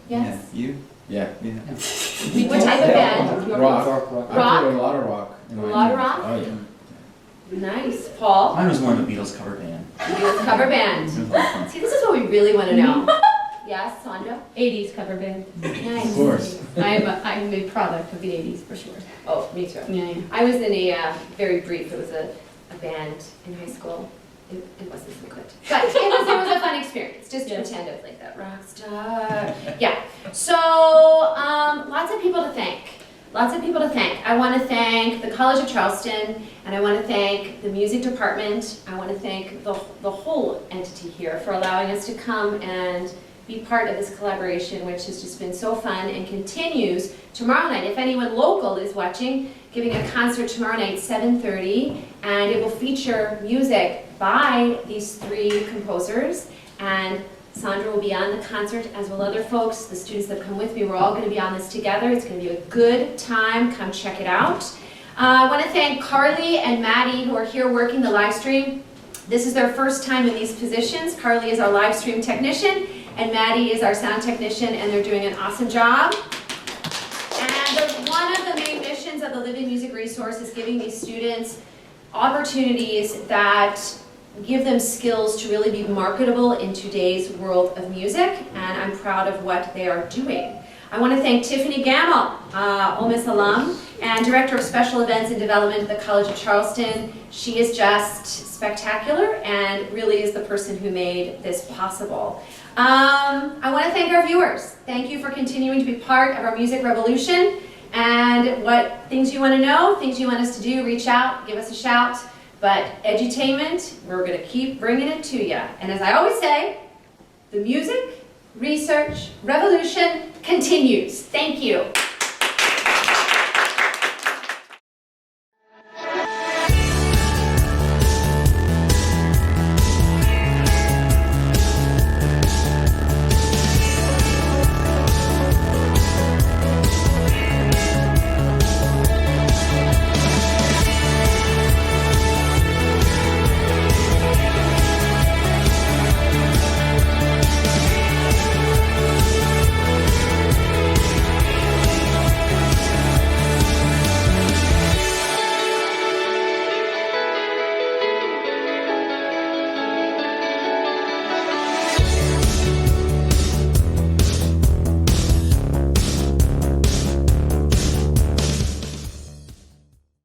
Yeah. Yes. Yeah. You? Yeah. Yeah. What type of band? Rock. Dark rock. I played a lot of rock. in A my lot of years. rock? Oh, yeah. Nice. Paul? Mine was more of a Beatles cover band. Beatles cover It band. was a lot of fun. See, this is what we really want to know. Yes, Sandra? 80s cover band. Nice. Of course. I'm a product of the 80s for sure. Oh, me too. Yeah, yeah. I was in a very brief, it was a band in high school. It wasn't so good. But it was a fun experience, just to Yes. pretend of like that rock star. Yeah. So, lots of people to thank. Lots of people to thank. I want to thank the College of Charleston, and I want to thank the music department. I want to thank the whole entity here for allowing us to come and be part of this collaboration, which has just been so fun and continues tomorrow night. If anyone local is watching, giving a concert tomorrow night, 7:30, and it will feature music by these three composers, and Sandra will be on the concert, as will other folks, the students that come with me. We're all going to be on this together. It's going to be a good time. Come check it out. I want to thank Carly and Maddie, who are here working the live stream. This is their first time in these positions. Carly is our live stream technician, and Maddie is our sound technician, and they're doing an awesome job. And one of the main missions of the Living Music Resource is giving these students opportunities that give them skills to really be marketable in today's world of music, and I'm proud of what they are doing. I want to thank Tiffany Gamble, Ole Miss alum, and Director of Special Events and Development at the College of Charleston. She is just spectacular and really is the person who made this possible. I want to thank our viewers. Thank you for continuing to be part of our music revolution, and what things you want to know, things you want us to do, reach out, give us a shout. But edutainment, we're going to keep bringing it to you. And as I always say, the music research revolution continues. Thank you.